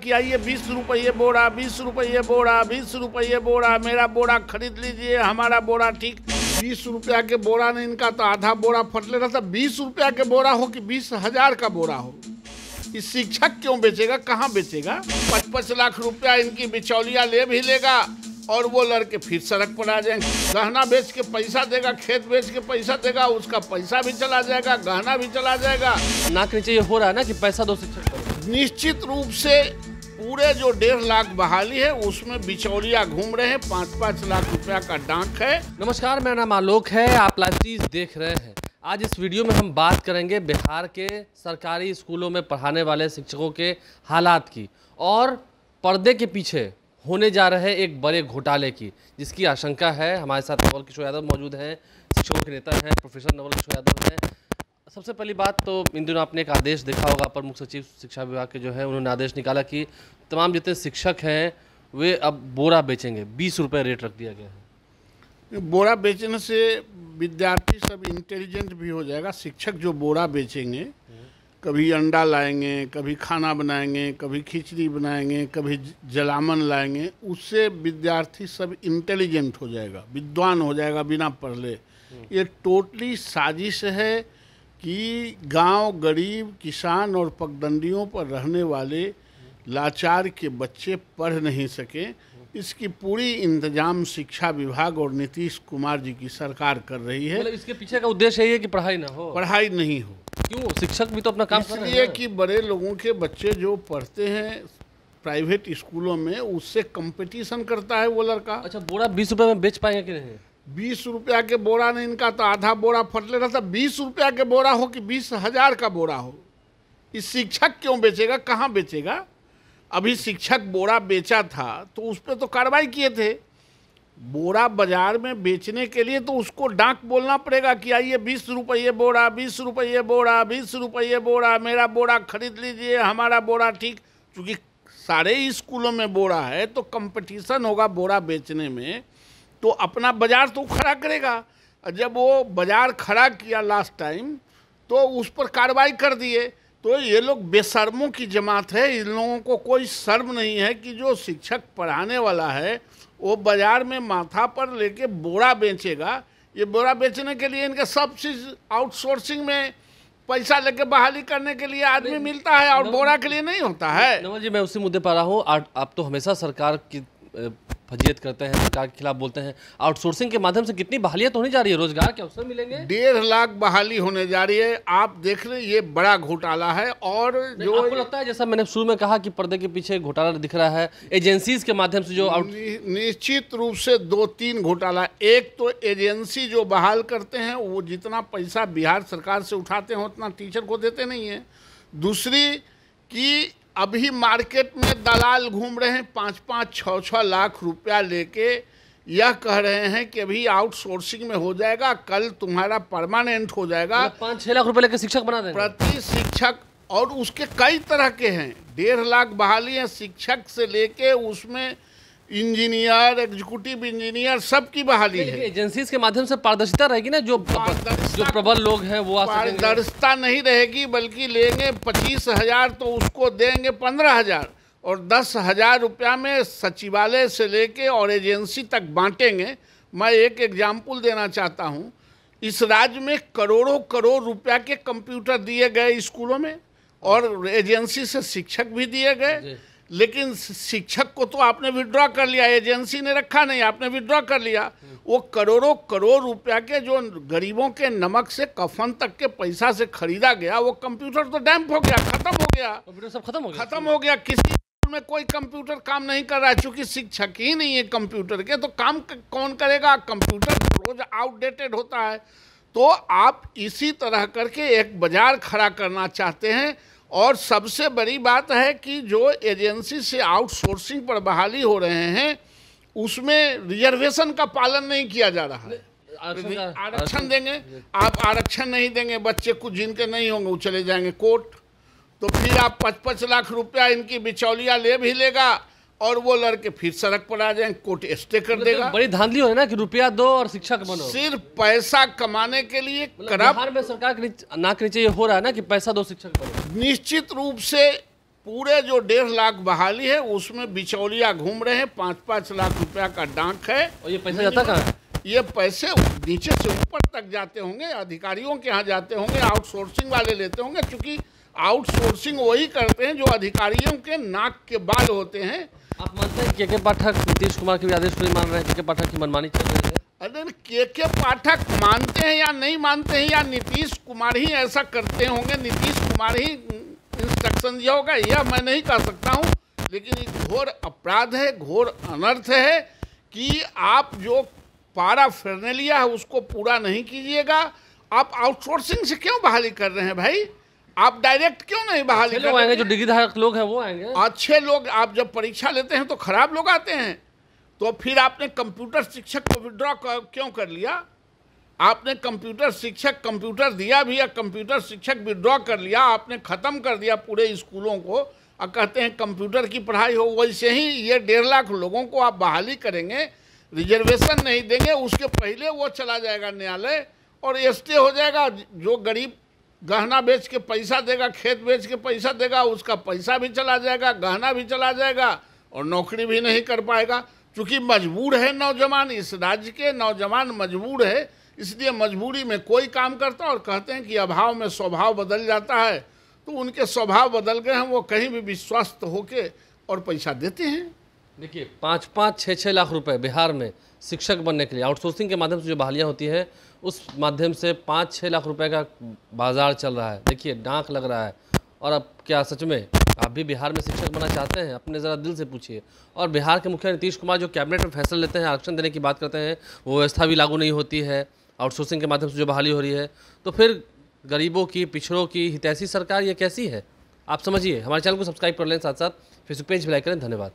कि आइए 20 रुपये बोरा, 20 रुपये बोरा, 20 रुपये बोरा, मेरा बोरा खरीद लीजिए, हमारा बोरा ठीक। 20 रुपया के बोरा ने इनका तो आधा बोरा फट ले रहा था। 20 रुपया के बोरा हो कि 20,000 का बोरा हो, इस शिक्षक क्यों बेचेगा, कहाँ बेचेगा? 55 लाख रुपया इनकी बिचौलिया ले भी लेगा और वो लड़के फिर सड़क पर आ जाएंगे। गहना बेच के पैसा देगा, खेत बेच के पैसा देगा, उसका पैसा भी चला जाएगा, गहना भी चला जाएगा। नाक नीचे ये हो रहा है ना कि पैसा दो शिक्षक को। निश्चित रूप से पूरे जो 1.5 लाख बहाली है उसमें बिचौलिया घूम रहे हैं। 5-5 लाख रुपया का डांक है। नमस्कार, मेरा नाम आलोक है, आप लाइव चीज देख रहे हैं। आज इस वीडियो में हम बात करेंगे बिहार के सरकारी स्कूलों में पढ़ाने वाले शिक्षकों के हालात की और पर्दे के पीछे होने जा रहे एक बड़े घोटाले की, जिसकी आशंका है। हमारे साथ नवल किशोर यादव मौजूद हैं, शिक्षकों के नेता हैं, प्रोफेसर नवल किशोर यादव हैं। सबसे पहली बात तो इन दिनों आपने एक आदेश देखा होगा, अपर मुख्य सचिव शिक्षा विभाग के जो है उन्होंने आदेश निकाला कि तमाम जितने शिक्षक हैं वे अब बोरा बेचेंगे। 20 रुपये रेट रख दिया गया है। बोरा बेचने से विद्यार्थी सब इंटेलिजेंट भी हो जाएगा। शिक्षक जो बोरा बेचेंगे, कभी अंडा लाएंगे, कभी खाना बनाएंगे, कभी खिचड़ी बनाएंगे, कभी जलावन लाएंगे, उससे विद्यार्थी सब इंटेलिजेंट हो जाएगा, विद्वान हो जाएगा बिना पढ़े। ये टोटली साजिश है कि गांव, गरीब, किसान और पगडंडियों पर रहने वाले लाचार के बच्चे पढ़ नहीं सके, इसकी पूरी इंतजाम शिक्षा विभाग और नीतीश कुमार जी की सरकार कर रही है। मतलब इसके पीछे का उद्देश्य यही है कि पढ़ाई ना हो, पढ़ाई नहीं हो। क्यों? शिक्षक भी तो अपना काम कर रहे हैं। इसलिए कि बड़े लोगों के बच्चे जो पढ़ते हैं प्राइवेट स्कूलों में, उससे कंपटीशन करता है वो लड़का। अच्छा, बोरा 20 रुपये में बेच पाएंगे कि नहीं? 20 रुपया के बोरा ने इनका तो आधा बोरा फट ले रहा था। 20 रुपया के बोरा हो कि 20,000 का बोरा हो, इस शिक्षक क्यों बेचेगा, कहाँ बेचेगा? अभी शिक्षक बोरा बेचा था तो उस पर तो कार्रवाई किए थे। बोरा बाजार में बेचने के लिए तो उसको डांक बोलना पड़ेगा कि आइए 20 रुपये बोरा, 20 रुपये बोरा, 20 रुपये बोरा, मेरा बोरा खरीद लीजिए, हमारा बोरा ठीक। क्योंकि सारे स्कूलों में बोरा है तो कंपटीशन होगा बोरा बेचने में, तो अपना बाजार तो खड़ा करेगा। जब वो बाजार खड़ा किया लास्ट टाइम तो उस पर कार्रवाई कर दिए। तो ये लोग बेशर्मों की जमात है। इन लोगों को कोई शर्म नहीं है कि जो शिक्षक पढ़ाने वाला है वो बाजार में माथा पर लेके बोरा बेचेगा। ये बोरा बेचने के लिए इनके सब चीज़ आउटसोर्सिंग में पैसा लेके बहाली करने के लिए आदमी मिलता है और बोरा के लिए नहीं होता है। नवल जी, मैं उसी मुद्दे पर रहा हूँ। आप तो हमेशा सरकार की फजीयत करते हैं, सरकार के खिलाफ बोलते हैं। आउटसोर्सिंग के माध्यम से कितनी बहालियां तो होने जा रही है, रोजगार के अवसर मिलेंगे। 1.5 लाख बहाली होने जा रही है। आप देख रहे, ये बड़ा घोटाला है। और जो आपको लगता है, जैसा मैंने शुरू में कहा कि पर्दे के पीछे घोटाला दिख रहा है, एजेंसीज के माध्यम से जो निश्चित रूप से 2-3 घोटाला। एक तो एजेंसी जो बहाल करते हैं वो जितना पैसा बिहार सरकार से उठाते हैं उतना टीचर को देते नहीं है। दूसरी कि अभी मार्केट में दलाल घूम रहे हैं 5-5, 6-6 लाख रुपया लेके, यह कह रहे हैं कि अभी आउटसोर्सिंग में हो जाएगा, कल तुम्हारा परमानेंट हो जाएगा। 5-6 लाख रुपए लेके शिक्षक बना देंगे प्रति शिक्षक। और उसके कई तरह के हैं। 1.5 लाख बहाली है, शिक्षक से लेके उसमें इंजीनियर, एग्जीक्यूटिव इंजीनियर, सबकी बहाली है। एजेंसीज के माध्यम से पारदर्शिता रहेगी ना, जो प्रबल लोग हैं वो आ सकेंगे। पारदर्शिता नहीं रहेगी, बल्कि लेंगे 25,000 तो उसको देंगे 15,000 और 10,000 रुपया में सचिवालय से लेके और एजेंसी तक बांटेंगे। मैं एक एग्जाम्पल देना चाहता हूँ। इस राज्य में करोड़ों करोड़ रुपया के कंप्यूटर दिए गए स्कूलों में और एजेंसी से शिक्षक भी दिए गए, लेकिन शिक्षक को तो आपने विड्रॉ कर लिया, एजेंसी ने रखा नहीं, आपने विड्रॉ कर लिया। वो करोड़ों करोड़ रुपया के जो गरीबों के नमक से कफन तक के पैसा से खरीदा गया, वो कंप्यूटर तो डैम्प हो गया, खत्म हो गया। कंप्यूटर सब खत्म हो गया। किसी स्कूल में कोई कंप्यूटर काम नहीं कर रहा है, चूंकि शिक्षक ही नहीं है कंप्यूटर के, तो काम कौन करेगा? कंप्यूटर रोज आउटडेटेड होता है। तो आप इसी तरह करके एक बाजार खड़ा करना चाहते हैं। और सबसे बड़ी बात है कि जो एजेंसी से आउटसोर्सिंग पर बहाली हो रहे हैं उसमें रिजर्वेशन का पालन नहीं किया जा रहा है। आरक्षण देंगे, आप आरक्षण नहीं देंगे, बच्चे कुछ जिनके नहीं होंगे वो चले जाएंगे कोर्ट। तो फिर आप 55 लाख रुपया इनकी बिचौलिया ले भी लेगा और वो लड़के फिर सड़क पर आ जाएंगे, कोर्ट स्टे कर देगा। बड़ी धांधली हो है ना कि रुपया दो और शिक्षक बनो, सिर्फ पैसा कमाने के लिए। बिहार में सरकार के नाक नीचे ये हो रहा है ना कि पैसा दो शिक्षक बनो। निश्चित रूप से पूरे जो 1.5 लाख बहाली है उसमें बिचौलिया घूम रहे हैं, 5-5 लाख रुपया का डांक है। और ये पैसा जाता कहाँ है? ये पैसे नीचे से ऊपर तक जाते होंगे, अधिकारियों के यहाँ जाते होंगे, आउटसोर्सिंग वाले लेते होंगे, क्योंकि आउटसोर्सिंग वही करते हैं जो अधिकारियों के नाक के बाल होते हैं। आप मानते हैं के पाठक नीतीश कुमार के भी आदेश को नहीं मान रहे हैं? के पाठक की मनमानी चल रही है? अरे के पाठक मानते हैं या नहीं मानते हैं, या नीतीश कुमार ही ऐसा करते होंगे, नीतीश कुमार ही इंस्ट्रक्शन दिया होगा, यह मैं नहीं कह सकता हूँ। लेकिन ये घोर अपराध है, घोर अनर्थ है कि आप जो पैराफर्नेलिया है उसको पूरा नहीं कीजिएगा। आप आउटसोर्सिंग से क्यों बहाली कर रहे हैं भाई? आप डायरेक्ट क्यों नहीं बहाली कर रहे हैं? आएंगे जो डिग्री धारक लोग हैं वो आएंगे। अच्छे लोग, आप जब परीक्षा लेते हैं तो खराब लोग आते हैं। तो फिर आपने कंप्यूटर शिक्षक को विड्रॉ क्यों कर लिया? आपने कंप्यूटर शिक्षक, कंप्यूटर दिया भी या कंप्यूटर शिक्षक विड्रॉ कर लिया, आपने ख़त्म कर दिया पूरे स्कूलों को और कहते हैं कंप्यूटर की पढ़ाई हो। वैसे ही ये 1.5 लाख लोगों को आप बहाली करेंगे, रिजर्वेशन नहीं देंगे, उसके पहले वो चला जाएगा न्यायालय और स्टे हो जाएगा। जो गरीब गहना बेच के पैसा देगा, खेत बेच के पैसा देगा, उसका पैसा भी चला जाएगा, गहना भी चला जाएगा और नौकरी भी नहीं कर पाएगा। क्योंकि मजबूर है नौजवान, इस राज्य के नौजवान मजबूर है, इसलिए मजबूरी में कोई काम करता है। और कहते हैं कि अभाव में स्वभाव बदल जाता है, तो उनके स्वभाव बदल गए हैं, वो कहीं भी विश्वस्त होके और पैसा देते हैं। देखिए 5-5, 6-6 लाख रुपए बिहार में शिक्षक बनने के लिए आउटसोर्सिंग के माध्यम से जो बहालियाँ होती हैं उस माध्यम से 5-6 लाख रुपए का बाजार चल रहा है। देखिए डांक लग रहा है। और अब क्या सच में आप भी बिहार में शिक्षक बनना चाहते हैं? अपने ज़रा दिल से पूछिए। और बिहार के मुखिया नीतीश कुमार जो कैबिनेट में फैसला लेते हैं, आरक्षण देने की बात करते हैं, वो व्यवस्था भी लागू नहीं होती है, आउटसोर्सिंग के माध्यम से जो बहाली हो रही है, तो फिर गरीबों की, पिछड़ों की हितैषी सरकार ये कैसी है? आप समझिए। हमारे चैनल को सब्सक्राइब कर लें, साथ साथ फेसबुक पेज भी लाइक करें। धन्यवाद।